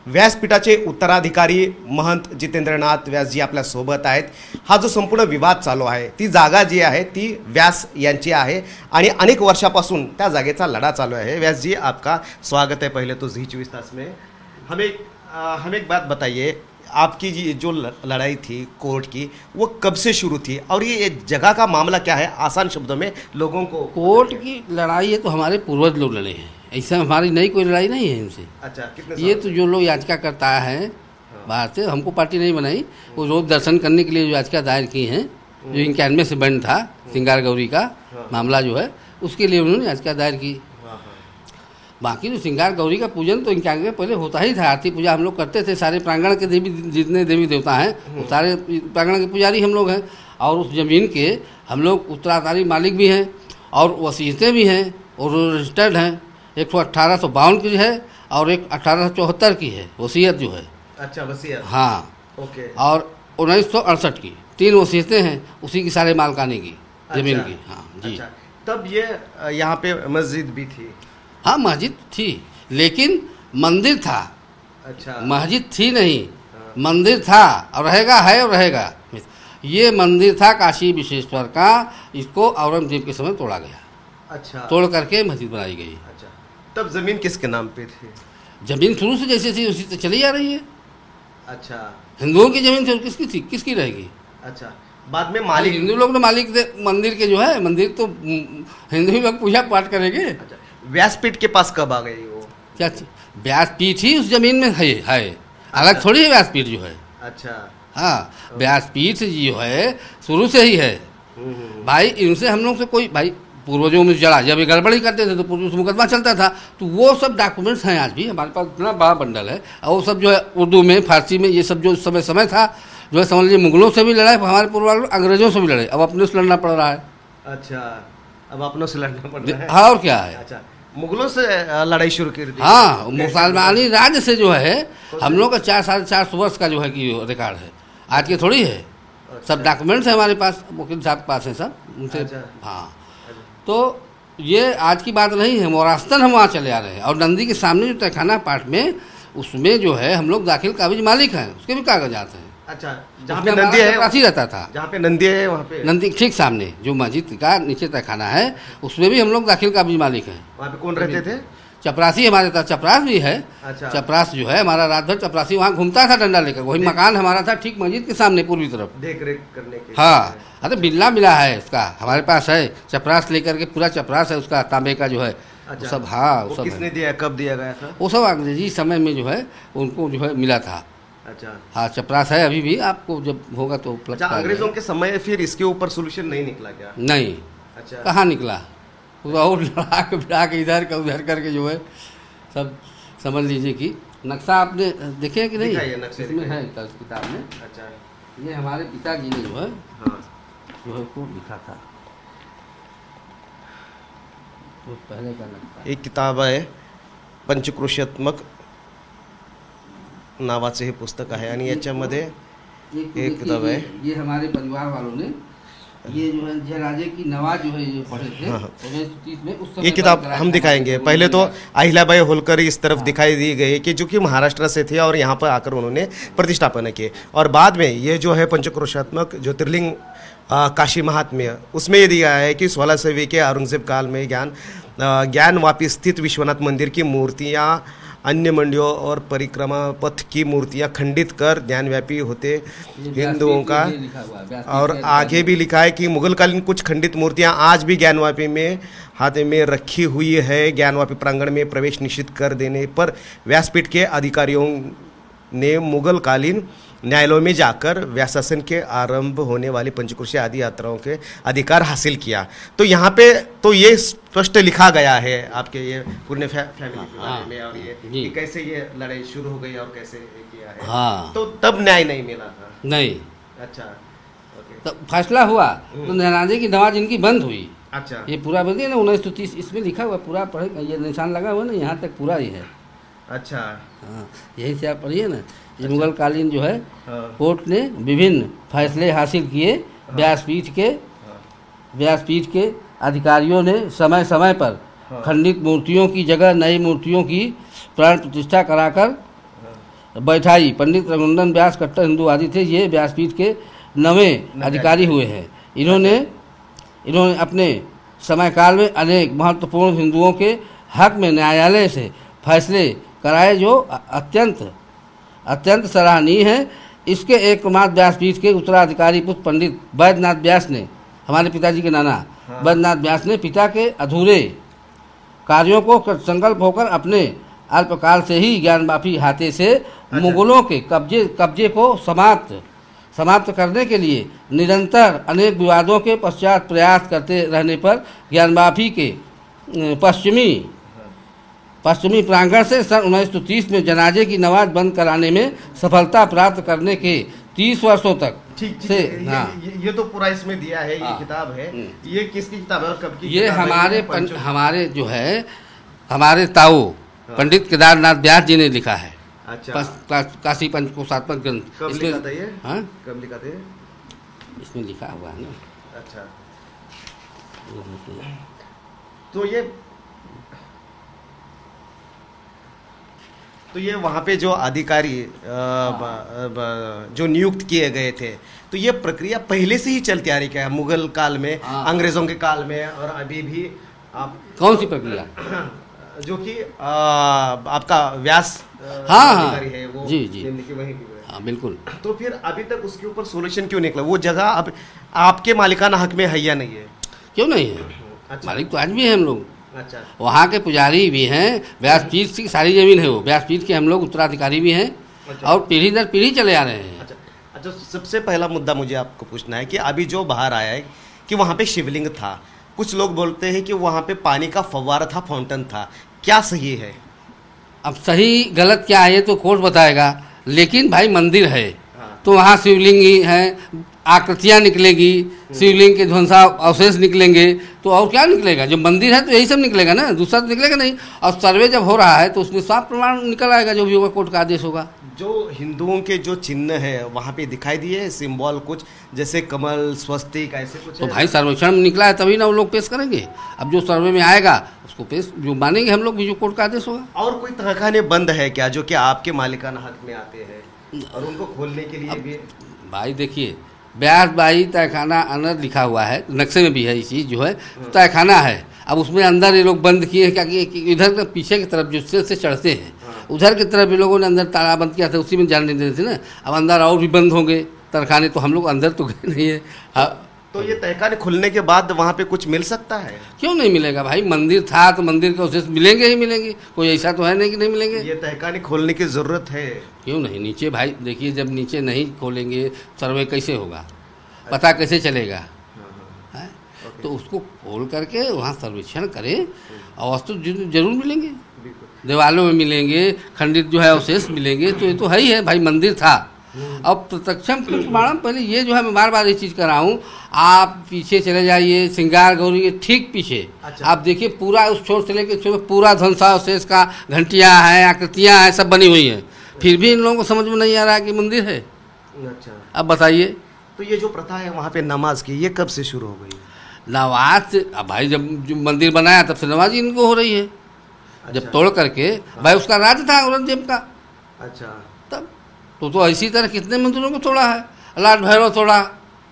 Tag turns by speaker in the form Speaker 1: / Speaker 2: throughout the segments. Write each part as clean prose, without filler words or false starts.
Speaker 1: व्यासपीठाचे उत्तराधिकारी महंत जितेंद्रनाथ व्यासजी आपल्या सोबत आहेत। हा जो संपूर्ण विवाद चालू आहे ती जागा जी आहे ती व्यास यांची आहे आणि अनेक वर्षापासून त्या जागेचा लढा चालू है। व्यास जी आपका स्वागत है पहले तो जी24 में। हमें एक बात बताइए, आपकी जो लड़ाई थी कोर्ट की वो कब से शुरू थी और ये जगह का मामला क्या है, आसान शब्दों में लोगों को।
Speaker 2: कोर्ट की लड़ाई है तो हमारे पूर्वज लोग लड़े हैं, ऐसा हमारी नई कोई लड़ाई नहीं है इनसे।
Speaker 1: अच्छा, कितने
Speaker 2: ये तो जो लोग याचिका करता है बाहर से, हमको पार्टी नहीं बनाई, वो रोज दर्शन करने के लिए जो याचिका दायर की हैं, जो 91 से बंद था सिंगार गौरी का मामला जो है उसके लिए उन्होंने याचिका दायर की। बाकी तो श्रृंगार गौरी का पूजन तो 91 पहले होता ही था, आरती पूजा हम लोग करते थे, सारे प्रांगण के देवी जितने देवी देवता हैं वो सारे प्रांगण के पुजारी हम लोग हैं। और उस जमीन के हम लोग उत्तराधिकारी मालिक भी हैं और वसीयतें भी हैं और रजिस्टर्ड हैं। एक तो 1852 की है और एक 1874 की है वसीयत जो है।
Speaker 1: अच्छा, वसीयत।
Speaker 2: हाँ,
Speaker 1: ओके। और
Speaker 2: 1968 की 3 वसीयतें हैं उसी की सारे मालकाने की जमीन की। हाँ जी।
Speaker 1: अच्छा, तब ये यहाँ पे मस्जिद भी थी।
Speaker 2: हाँ, मस्जिद थी लेकिन मंदिर था।
Speaker 1: अच्छा,
Speaker 2: मस्जिद थी नहीं, मंदिर था और रहेगा, है और रहेगा। ये मंदिर था काशी विश्वेश्वर का, इसको औरंगजेब के समय तोड़ा गया।
Speaker 1: अच्छा,
Speaker 2: तोड़ करके मस्जिद बनाई गई।
Speaker 1: अच्छा, तब जमीन किसके नाम पे थी?
Speaker 2: जमीन शुरू से जैसे थी उसी से चली आ रही है।
Speaker 1: अच्छा,
Speaker 2: हिंदुओं की जमीन थी, किसकी थी, किसकी रहेगी?
Speaker 1: अच्छा, बाद में मालिक
Speaker 2: हिंदू लोग तो मालिक थे मंदिर के जो है, मंदिर तो हिंदू लोग पूजा पाठ करेंगे।
Speaker 1: अच्छा, व्यासपीठ के पास कब आ गई वो?
Speaker 2: क्या व्यासपीठ ही उस जमीन में है, अलग थोड़ी है व्यासपीठ जो है।
Speaker 1: अच्छा,
Speaker 2: हाँ, व्यासपीठ जो है शुरू से ही है भाई। इनसे हम लोग से कोई भाई पूर्वजों में जड़ा, जब ये गड़बड़ी करते थे तो पूर्व से मुकदमा चलता था, तो वो सब डॉक्यूमेंट्स हैं आज भी हमारे पास, इतना बड़ा बंडल है। और वो सब जो है उर्दू में, फारसी में, ये सब जो समय था जो है, समझ लीजिए मुगलों से भी लड़ा है हमारे पूर्वज, अंग्रेजों से भी लड़े, अब अपने से लड़ना पड़ रहा है।
Speaker 1: अच्छा, अब अपनों से लड़ना पड़ रहा है।
Speaker 2: हाँ, और क्या है।
Speaker 1: अच्छा, मुगलों से लड़ाई शुरू कर दी।
Speaker 2: हाँ, मुसलमानी राज्य से जो है हम लोग का 400-450 वर्ष का जो है कि रिकॉर्ड है, आज के थोड़ी है। सब डॉक्यूमेंट्स है हमारे पास, वकील साहब के पास है सब उनसे। हाँ, तो ये आज की बात नहीं है, मोरास्तन हम वहाँ चले आ रहे हैं। और नंदी के सामने जो तहखाना पार्ट में, उसमें जो है हम लोग दाखिल काबिज मालिक हैं, उसके भी कागजात हैं।
Speaker 1: अच्छा, जहाँ पे नंदी है
Speaker 2: चपरासी रहता था,
Speaker 1: जहाँ पे नंदी है वहाँ पे
Speaker 2: नंदी ठीक सामने जो मस्जिद का नीचे तहखाना है, उसमें भी हम लोग दाखिल काबिज मालिक हैं।
Speaker 1: वहाँ पे कौन रहते थे?
Speaker 2: चपरासी हमारे था, चपरास भी है।
Speaker 1: अच्छा,
Speaker 2: चपरास जो है हमारा रात भर चपरासी वहाँ घूमता था डंडा लेकर, वही मकान हमारा था ठीक मस्जिद के सामने पूर्वी तरफ,
Speaker 1: देख रेख करने के।
Speaker 2: हाँ, अरे बिल्ला मिला है उसका हमारे पास है, चपरास लेकर के पूरा चपरास है उसका, तांबे का जो है।
Speaker 1: अच्छा,
Speaker 2: सब। हाँ,
Speaker 1: वो
Speaker 2: सब
Speaker 1: किसने दिया, कब दिया गया था?
Speaker 2: वो सब अंग्रेजी समय में जो है उनको जो है मिला था।
Speaker 1: अच्छा,
Speaker 2: हाँ, चपरास है अभी भी, आपको जब होगा तो उपलब्ध।
Speaker 1: अच्छा, अंग्रेजों के समय फिर इसके ऊपर सोल्यूशन नहीं निकला क्या?
Speaker 2: नहीं।
Speaker 1: अच्छा,
Speaker 2: कहाँ निकला, और लड़ा के बिड़ा के इधर का उधर करके जो है सब समझ लीजिए कि नक्शा आपने देखे कि नहीं? इसमें है कल किताब में।
Speaker 1: अच्छा,
Speaker 2: ये हमारे पिताजी ने जो है,
Speaker 1: हाँ,
Speaker 2: जो है को लिखा था, वो पहले का नक्शा।
Speaker 1: एक किताब आहे पंचक्रोशात्मक नावाचे हे पुस्तक आहे आणि याच्यामध्ये एक किताब है।
Speaker 2: ये हमारे परिवार वालों ने ये जो है जयराजे की नवाज जो है ये पढ़े थे।
Speaker 1: हाँ।
Speaker 2: 1930 में उस समय
Speaker 1: ये किताब हम दिखाएंगे। पहले तो अहिल्याबाई होलकर इस तरफ दिखाई दी गई कि जो कि महाराष्ट्र से थे और यहाँ पर आकर उन्होंने प्रतिष्ठापना की, और बाद में ये जो है पंचक्रोशात्मक ज्योतिर्लिंग काशी महात्म्य, उसमें ये दिया है कि 16 सदी के औरंगजेब काल में ज्ञानवापी स्थित विश्वनाथ मंदिर की मूर्तियाँ, अन्य मंडियों और परिक्रमा पथ की मूर्तियां खंडित कर ज्ञानव्यापी होते हिंदुओं का। और आगे भी लिखा है कि मुगलकालीन कुछ खंडित मूर्तियां आज भी ज्ञानवापी में हाथ में रखी हुई है। ज्ञानवापी प्रांगण में प्रवेश निषिद्ध कर देने पर व्यासपीठ के अधिकारियों ने मुगलकालीन न्यायालयों में जाकर व्यासासन के आरंभ होने वाली पंचक्रोशी आदि यात्राओं के अधिकार हासिल किया। तो यहाँ पे तो ये स्पष्ट लिखा गया है आपके ये पूर्ण फैमिली के बारे में, और ये कि कैसे ये लड़ाई शुरू हो गई और कैसे किया है।
Speaker 2: हाँ,
Speaker 1: तो तब न्याय नहीं मिला था?
Speaker 2: नहीं।
Speaker 1: अच्छा, ओके।
Speaker 2: तो फैसला हुआ तो जयराजे की नवाज इनकी बंद हुई।
Speaker 1: अच्छा,
Speaker 2: ये पूरा बंद है ना 1930, इसमें लिखा हुआ पूरा पढ़ेगा, ये निशान लगा हुआ ना यहाँ तक पूरा ही है।
Speaker 1: अच्छा,
Speaker 2: हाँ, यही से आप पढ़िए ना। ये मुगलकालीन जो है कोर्ट ने विभिन्न फैसले हासिल किए। व्यासपीठ के अधिकारियों ने समय समय पर खंडित मूर्तियों की जगह नई मूर्तियों की प्राण प्रतिष्ठा कराकर बैठाई। पंडित रघुनंदन व्यास कट्टर हिंदूवादी थे, ये व्यासपीठ के 9वें अधिकारी हुए हैं। इन्होंने अपने समयकाल में अनेक महत्वपूर्ण हिंदुओं के हक में न्यायालय से फैसले कराए जो अत्यंत सराहनीय है। इसके एकमात्र व्यासपीठ के उत्तराधिकारी पुत्र पंडित वैद्यनाथ व्यास ने, हमारे पिताजी के नाना वैद्यनाथ व्यास ने पिता के अधूरे कार्यों को संकल्प होकर अपने अल्पकाल से ही ज्ञानवापी हाथे से मुगलों के कब्जे को समाप्त करने के लिए निरंतर अनेक विवादों के पश्चात प्रयास करते रहने पर ज्ञानवापी के पश्चिमी प्रांगण से सन 1930 में जनाजे की नमाज बंद कराने में सफलता प्राप्त करने के 30 वर्षों तक से
Speaker 1: ये तो पूरा इसमें दिया है, ये किताब है। ये किसकी किताब है और कब की?
Speaker 2: ये हमारे जो है हमारे ताऊ पंडित केदारनाथ व्यास जी ने लिखा है।
Speaker 1: अच्छा।
Speaker 2: काशी पंचकोशात्मक ग्रंथ।
Speaker 1: कब लिखा था ये?
Speaker 2: हाँ,
Speaker 1: कब लिखा था ये?
Speaker 2: इसमें लिखा हुआ है ना।
Speaker 1: अच्छा। तो ये वहाँ पे जो अधिकारी जो नियुक्त किए गए थे, तो ये प्रक्रिया पहले से ही चलती आ रही क्या? मुगल काल में, अंग्रेजों के काल में और अभी भी आप
Speaker 2: कौन सी प्रक्रिया?
Speaker 1: जो कि आपका व्यास
Speaker 2: अधिकारी
Speaker 1: है वो
Speaker 2: जी
Speaker 1: वही।
Speaker 2: हाँ बिल्कुल।
Speaker 1: तो फिर अभी तक उसके ऊपर सोल्यूशन क्यों निकला? वो जगह अब आपके मालिकाना हक में है या नहीं है?
Speaker 2: क्यों नहीं है?
Speaker 1: अच्छा।
Speaker 2: मालिक तो आज भी है हम लोग।
Speaker 1: अच्छा।
Speaker 2: वहाँ के पुजारी भी हैं, व्यासपीठ की सारी जमीन है वो, व्यासपीठ के हम लोग उत्तराधिकारी भी हैं। अच्छा। और पीढ़ी दर पीढ़ी चले आ रहे हैं।
Speaker 1: अच्छा, सबसे पहला मुद्दा मुझे आपको पूछना है कि अभी जो बाहर आया है कि वहाँ पे शिवलिंग था, कुछ लोग बोलते हैं कि वहाँ पे पानी का फव्वारा था, फाउंटेन था, क्या सही है?
Speaker 2: अब सही गलत क्या है ये तो कोर्ट बताएगा, लेकिन भाई मंदिर है तो वहाँ शिवलिंग ही है, आकृतियाँ निकलेगी, शिवलिंग के ध्वंसा अवशेष निकलेंगे, तो और क्या निकलेगा? जब मंदिर है तो यही सब निकलेगा ना, दूसरा तो निकलेगा नहीं। और सर्वे जब हो रहा है तो उसमें साफ प्रमाण निकल आएगा, जो भी होगा कोर्ट का आदेश होगा।
Speaker 1: जो हिंदुओं के जो चिन्ह है वहाँ पे दिखाई दिए सिंबल कुछ, जैसे कमल, स्वस्तिक, ऐसे कुछ?
Speaker 2: तो भाई सर्वेक्षण में निकला है तभी ना वो लोग पेश करेंगे। अब जो सर्वे में आएगा उसको पेश जो मानेंगे हम लोग भी, जो कोर्ट का आदेश होगा।
Speaker 1: और कोई तहखाने बंद है क्या जो कि आपके मालिकाना हक में आते हैं और उनको खोलने के लिए भी?
Speaker 2: भाई देखिए, व्यासबाई तहखाना अनर लिखा हुआ है, नक्शे में भी है ये चीज़ जो है, तहखाना है। अब उसमें अंदर ये लोग बंद किए क्या कि इधर पीछे की तरफ जो से चढ़ते हैं उधर की तरफ ये लोगों ने अंदर ताला बंद किया था, उसी में जाने देते थे ना। अब अंदर और भी बंद होंगे तहखाने, तो हम लोग अंदर तो गए नहीं है। हाँ,
Speaker 1: तो ये तहखाने खुलने के बाद वहाँ पे कुछ मिल सकता है?
Speaker 2: क्यों नहीं मिलेगा भाई? मंदिर था तो मंदिर के अवशेष मिलेंगे ही मिलेंगे, कोई ऐसा तो है नहीं कि नहीं मिलेंगे।
Speaker 1: ये तहखाने खोलने की जरूरत है?
Speaker 2: क्यों नहीं? नीचे भाई देखिए, जब नीचे नहीं खोलेंगे सर्वे कैसे होगा, पता कैसे चलेगा? है तो उसको खोल करके वहाँ सर्वेक्षण करें और वस्तु जरूर मिलेंगे, दीवालों में मिलेंगे, खंडित जो है अवशेष मिलेंगे, तो ये तो है ही है भाई, मंदिर था। अब प्रत्यक्षम प्रमाणम, पहले ये जो है मैं बार बार ये चीज़ कर रहा हूँ, आप पीछे चले जाइए सिंगार गौरी के ठीक पीछे। अच्छा। आप देखिए पूरा उस छोर से लेकर छोर पूरा ध्वंसावशेष का घंटियाँ हैं, आकृतियाँ हैं, सब बनी हुई हैं, फिर भी इन लोगों को समझ में नहीं आ रहा कि मंदिर है।
Speaker 1: अच्छा।
Speaker 2: अब बताइए,
Speaker 1: तो ये जो प्रथा है वहाँ पे नमाज की, ये कब से शुरू हो गई?
Speaker 2: नमाज से अब भाई जब जो मंदिर बनाया तब से नमाज इनको हो रही है। अच्छा। जब तोड़ करके भाई उसका राज था औरंगजेब का।
Speaker 1: अच्छा।
Speaker 2: तब तो इसी तरह कितने मंदिरों को तोड़ा है, लाल भैरव तोड़ा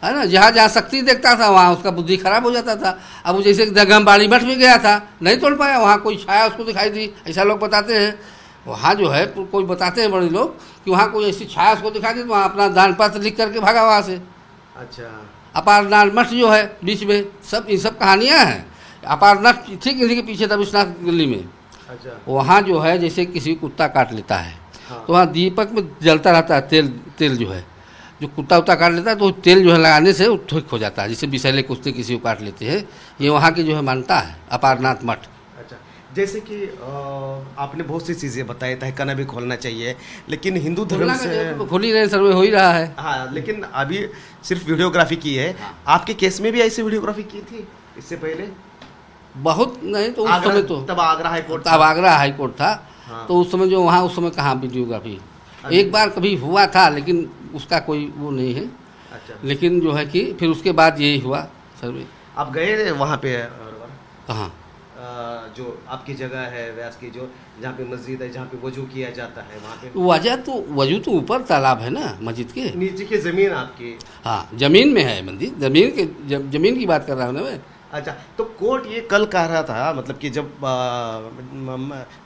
Speaker 2: है ना, जहाँ जहाँ शक्ति देखता था वहाँ उसका बुद्धि खराब हो जाता था। अब जैसे जगमबाड़ी मठ में गया था, नहीं तोड़ पाया, वहाँ कोई छाया उसको दिखाई दी, ऐसा लोग बताते हैं। वहाँ जो है कोई बताते हैं बड़े लोग कि वहाँ कोई ऐसी छाया उसको दिखाई दी, तो वहाँ अपना दान पत्र लिख करके भागा वहाँ से।
Speaker 1: अच्छा।
Speaker 2: अपारनाथ मठ जो है बीच में, सब इन सब कहानियाँ हैं। अपारनाथ ठीक इन्हीं के पीछे था विश्वनाथ गली में। अच्छा। वहाँ जो है जैसे किसी कुत्ता काट लेता है। हाँ। तो वहाँ दीपक में जलता रहता है तेल जो है, जो कुत्ता उत्ता काट लेता है तो तेल जो है लगाने से वो ठीक हो जाता है, जैसे विषैले कुत्ते किसी को काट लेते हैं। ये वहाँ की जो है मानता है अपारनाथ मठ।
Speaker 1: अच्छा, जैसे कि आपने बहुत सी चीज़ें बताई, तहखाना भी खोलना चाहिए, लेकिन हिंदू धर्म से
Speaker 2: तो खोल ही रहे, सर्वे हो ही रहा है।
Speaker 1: हाँ, लेकिन अभी सिर्फ वीडियोग्राफी की है। हाँ। आपके केस में भी ऐसी वीडियोग्राफी की थी इससे पहले?
Speaker 2: बहुत नहीं, तो उस समय तो
Speaker 1: तब आगरा हाईकोर्ट,
Speaker 2: तब आगरा हाईकोर्ट था। हाँ। तो उस समय जो वहाँ उस समय कहाँ वीडियोग्राफी, एक बार कभी हुआ था लेकिन उसका कोई वो नहीं है। अच्छा। लेकिन जो है कि फिर उसके बाद यही हुआ सर्वे।
Speaker 1: आप गए वहाँ पे?
Speaker 2: कहाँ?
Speaker 1: जो आपकी जगह है व्यास की, जो जहाँ पे मस्जिद है, जहाँ पे वजू किया जाता है, वहाँ पे
Speaker 2: वजू तो ऊपर तालाब है ना मस्जिद के,
Speaker 1: नीचे की जमीन आपकी?
Speaker 2: हाँ जमीन में है मंदिर, जमीन की बात कर रहा हूँ ना मैं।
Speaker 1: अच्छा, तो कोर्ट ये कल कह रहा था, मतलब कि जब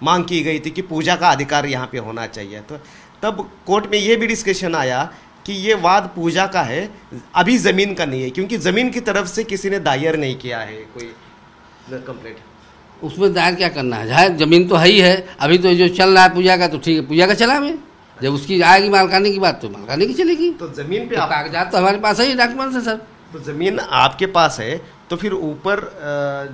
Speaker 1: मांग की गई थी कि पूजा का अधिकार यहाँ पे होना चाहिए, तो तब कोर्ट में ये भी डिस्कशन आया कि ये वाद पूजा का है, अभी ज़मीन का नहीं है, क्योंकि ज़मीन की तरफ से किसी ने दायर नहीं किया है कोई कंप्लेंट।
Speaker 2: उसमें दायर क्या करना है, जमीन तो है ही है, अभी तो जो चल रहा है पूजा का, तो ठीक है पूजा का चला में, जब उसकी आएगी मालकानी की बात तो मालकानी की चलेगी।
Speaker 1: तो ज़मीन पे
Speaker 2: तो कागजात तो हमारे पास है ही, डॉक्यूमेंट्स है सर।
Speaker 1: तो ज़मीन आपके पास है, तो फिर ऊपर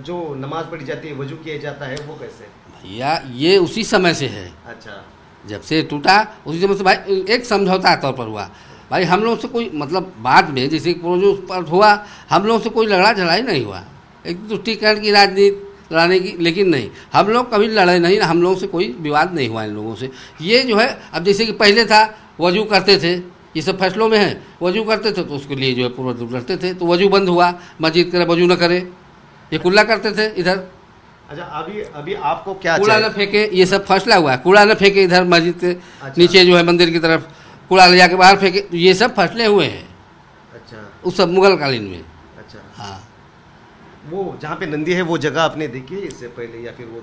Speaker 1: जो नमाज पढ़ी जाती है, वजू किया जाता है, वो कैसे?
Speaker 2: भैया ये उसी समय से है।
Speaker 1: अच्छा,
Speaker 2: जब से टूटा उसी समय से भाई एक समझौता तौर पर हुआ। भाई हम लोग से कोई मतलब बाद में जैसे प्रोजेक्ट पर हुआ, हम लोग से कोई लड़ा झड़ाई नहीं हुआ, एक तुष्टीकरण की राजनीति लड़ाने की, लेकिन नहीं, हम लोग कभी लड़े नहीं, हम लोगों से कोई विवाद नहीं हुआ इन लोगों से। ये जो है अब जैसे कि पहले था वजू करते थे, ये सब फैसलों में है, वजू करते थे तो उसके लिए जो है पूर्व लड़ते थे, तो वजू बंद हुआ, मस्जिद करे वजू न करे, ये कुल्ला करते थे इधर।
Speaker 1: अच्छा, अभी आपको क्या
Speaker 2: कूड़ा न फेंके, ये सब फैसला हुआ है, कूड़ा न फेंके इधर मस्जिद के नीचे जो है मंदिर की तरफ, कूड़ा ले जाके बाहर फेंके, ये सब फैसले हुए हैं।
Speaker 1: अच्छा,
Speaker 2: उस सब मुगल कालीन में।
Speaker 1: अच्छा,
Speaker 2: हाँ,
Speaker 1: वो जहाँ पे नंदी है वो जगह आपने देखी है इससे पहले, या फिर वो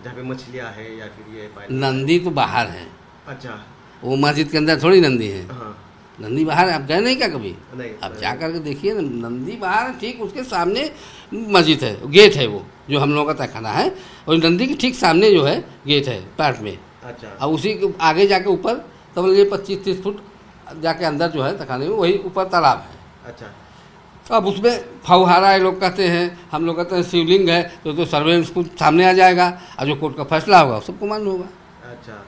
Speaker 1: जहाँ पे मछलियाँ है, या फिर ये
Speaker 2: नंदी तो बाहर है।
Speaker 1: अच्छा,
Speaker 2: वो मस्जिद के अंदर थोड़ी नंदी है।
Speaker 1: हाँ,
Speaker 2: नंदी बाहर है, आप गए नहीं क्या कभी?
Speaker 1: नहीं,
Speaker 2: आप जा करके देखिए ना, नंदी बाहर है, ठीक उसके सामने मस्जिद है, गेट है, वो जो हम लोगों का तहखाना है, और नंदी के ठीक सामने जो है गेट है पार्ट में।
Speaker 1: अच्छा,
Speaker 2: और उसी के आगे जाके ऊपर समझ लीजिए 25-30 फुट जाके अंदर जो है तहखाने में, वही ऊपर तालाब है।
Speaker 1: अच्छा,
Speaker 2: अब उसमें फौहारा है लोग कहते हैं, हम लोग कहते हैं शिवलिंग है, तो सर्वे उसको सामने आ जाएगा, और जो कोर्ट का फैसला होगा सबको मालूम होगा।
Speaker 1: अच्छा,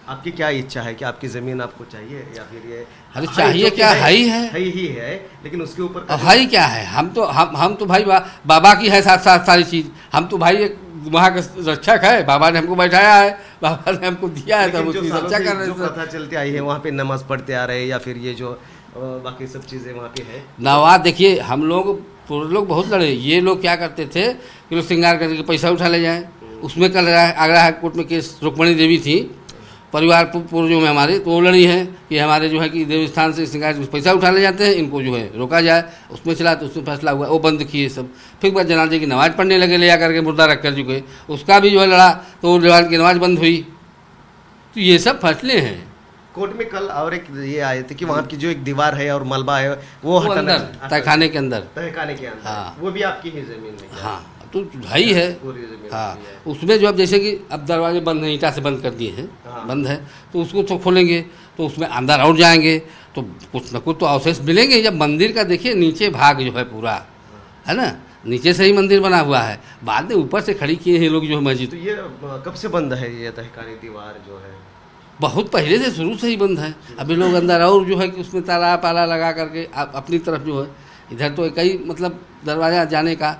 Speaker 1: आपकी क्या इच्छा है कि आपकी ज़मीन आपको चाहिए, या फिर ये?
Speaker 2: अरे चाहिए क्या, है ही
Speaker 1: है, लेकिन उसके ऊपर
Speaker 2: है ही क्या है, हम तो भाई बाबा की है साथ साथ सारी चीज़, हम तो भाई एक वहाँ का रक्षक है, बाबा ने हमको बैठाया है, बाबा ने हमको दिया है, तब उसकी रक्षा कर रहे हैं।
Speaker 1: जो प्रथा चलती आई है वहाँ पे नमाज पढ़ते आ रहे हैं, या फिर ये जो बाकी सब चीज़ें वहाँ पे है?
Speaker 2: नवाज देखिए, हम लोग पूरे लोग बहुत लड़े, ये लोग क्या करते थे कि लोग श्रृंगार करके पैसा उठा ले जाए। उसमें कल आगरा हाई कोर्ट में केस रुक्मणी देवी थी, परिवार पूर्वजों में हमारे, तो वो लड़ी हैं कि हमारे जो है कि देव स्थान से श्रृंगार पैसा उठा ले जाते हैं, इनको जो है रोका जाए। उसमें चला तो उसमें फैसला हुआ, वो बंद किए सब। फिर बाद जनाजे की नमाज़ पढ़ने लगे, ले जा करके मुर्दा रख कर चुके, उसका भी जो है लड़ा, तो जनाजे की नमाज़ बंद हुई। तो ये सब फैसले हैं
Speaker 1: कोर्ट में। कल और एक ये आए थे कि वहाँ की जो एक दीवार है और मलबा है वो
Speaker 2: अंदर तहखाने के अंदर,
Speaker 1: हाँ, वो भी आपकी ही जमीन में?
Speaker 2: हाँ, तो भाई है। हाँ, उसमें जो अब जैसे कि अब दरवाजे बंद हैं, ईंटा से बंद कर दिए हैं,
Speaker 1: हाँ,
Speaker 2: बंद है, तो उसको तो खोलेंगे तो उसमें अंदर और जाएंगे तो कुछ न कुछ तो अवशेष मिलेंगे। जब मंदिर का देखिए नीचे भाग जो है पूरा है ना, नीचे से ही मंदिर बना हुआ है, बाद में ऊपर से खड़ी किए हैं लोग जो है मस्जिद।
Speaker 1: तो ये कब से बंद है ये तहखानी दीवार जो है?
Speaker 2: बहुत पहले से, शुरू से ही बंद है। अभी लोग अंदर और जो है कि उसमें ताला पाला लगा करके अपनी तरफ जो है, इधर तो एक ही मतलब दरवाजा जाने का,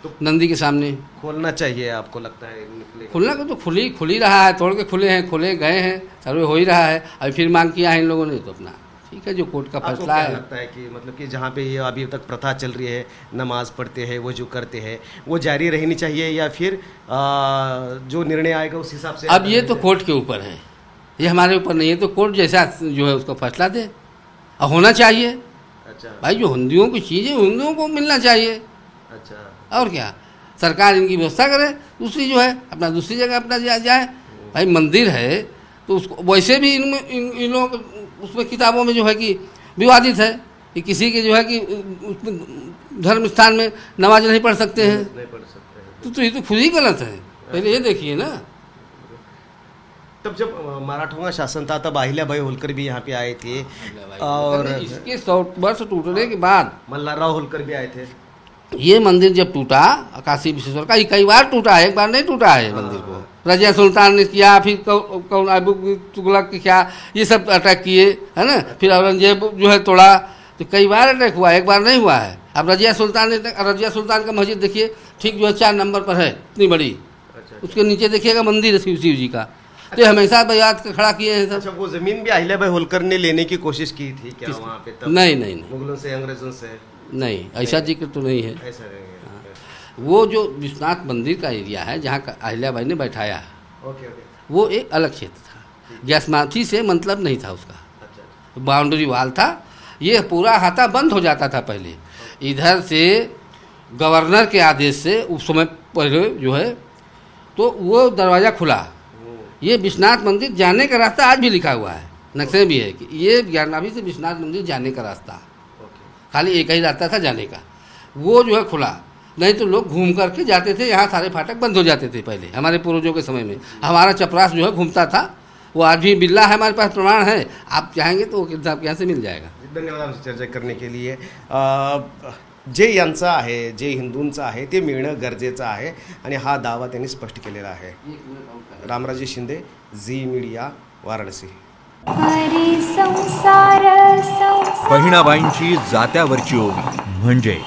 Speaker 2: तो नंदी के सामने
Speaker 1: खोलना चाहिए आपको लगता है?
Speaker 2: खुलना को तो खुली रहा है, तोड़ के खुले हैं, खुले गए हैं, सर्वे हो ही रहा है। अभी फिर मांग किया है इन लोगों ने, तो अपना ठीक है, जो कोर्ट का फैसला है।
Speaker 1: लगता है कि मतलब कि जहाँ पे ये अभी तक प्रथा चल रही है, नमाज पढ़ते हैं, वजू करते हैं, वो जारी रहनी चाहिए, या फिर जो निर्णय आएगा उस हिसाब से?
Speaker 2: अब ये तो कोर्ट के ऊपर है, ये हमारे ऊपर नहीं है, तो कोर्ट जैसा जो है उसका फैसला दे, और होना चाहिए।
Speaker 1: अच्छा
Speaker 2: भाई, जो हिंदुओं की चीज़ें हिंदुओं को मिलना चाहिए।
Speaker 1: अच्छा,
Speaker 2: और क्या, सरकार इनकी व्यवस्था करे, दूसरी जो है अपना दूसरी जगह अपना जाए। भाई मंदिर है तो उसको वैसे भी इन लोगों उसमें किताबों में जो है कि विवादित है कि किसी के जो है कि उसमें धर्म स्थान में नमाज नहीं पढ़ सकते हैं,
Speaker 1: नहीं पढ़ सकते हैं।
Speaker 2: तो ये तो खुद ही गलत है। पहले ये देखिए ना,
Speaker 1: तब जब मराठों शासन था तब अहिल्याबाई होलकर भी यहाँ पे आए थे, और
Speaker 2: इसके 100 वर्ष टूटने के बाद
Speaker 1: मल्हारराव होलकर भी आए थे।
Speaker 2: ये मंदिर जब टूटा, काशी विश्वेश्वर का, कई बार टूटा है, एक बार नहीं टूटा है मंदिर को। रजिया सुल्तान ने किया, फिर कौन तुगलक के क्या, ये सब अटैक किए है ना, फिर औरंगजेब जो है तोड़ा, तो कई बार अटैक हुआ, एक बार नहीं हुआ है। अब रजिया सुल्तान का मस्जिद देखिए, ठीक जो है 4 नंबर पर है, इतनी बड़ी। उसके नीचे देखिएगा मंदिर है शिव जी का, तो हमेशा बयात का खड़ा किए हैं सब।
Speaker 1: अच्छा, वो जमीन भी अहिल्याबाई होलकर ने लेने की कोशिश की थी क्या वहाँ पे? तब
Speaker 2: नहीं,
Speaker 1: मुगलों से, अंग्रेजों से?
Speaker 2: नहीं, ऐसा जिक्र तो नहीं है।
Speaker 1: ऐसा नहीं है।
Speaker 2: वो जो विश्वनाथ मंदिर का एरिया है जहाँ अहिल्याबाई ने बैठाया है,
Speaker 1: ओके ओके,
Speaker 2: वो एक अलग क्षेत्र था। गैसमाथी से मतलब नहीं था उसका,
Speaker 1: अच्छा,
Speaker 2: बाउंड्री वाल था। ये पूरा हाथा बंद हो जाता था पहले, इधर से गवर्नर के आदेश से उस समय पहले जो है, तो वो दरवाज़ा खुला। ये विश्वनाथ मंदिर जाने का रास्ता आज भी लिखा हुआ है, नक्शे भी है कि ये ज्ञाननाभि से विश्वनाथ मंदिर जाने का रास्ता,
Speaker 1: ओके,
Speaker 2: खाली एक ही रास्ता था जाने का, वो जो है खुला। नहीं तो लोग घूम करके जाते थे, यहाँ सारे फाटक बंद हो जाते थे पहले हमारे पूर्वजों के समय में। हमारा चपरास जो है घूमता था, वो आज भी बिल्ला है, हमारे पास प्रमाण है, आप चाहेंगे तो वो किताब यहाँ से मिल जाएगा।
Speaker 1: धन्यवाद आमची चर्चा करने के लिए। जे यांचं आहे, जे हिंदूंचं आहे ते मिळणं गरजेचं आहे आणि हा दावा त्यांनी स्पष्ट केलेला आहे। रामराजे शिंदे, झी मीडिया, वाराणसी।
Speaker 3: बहिणाबाईंची जात्यावरची ओवी म्हणजे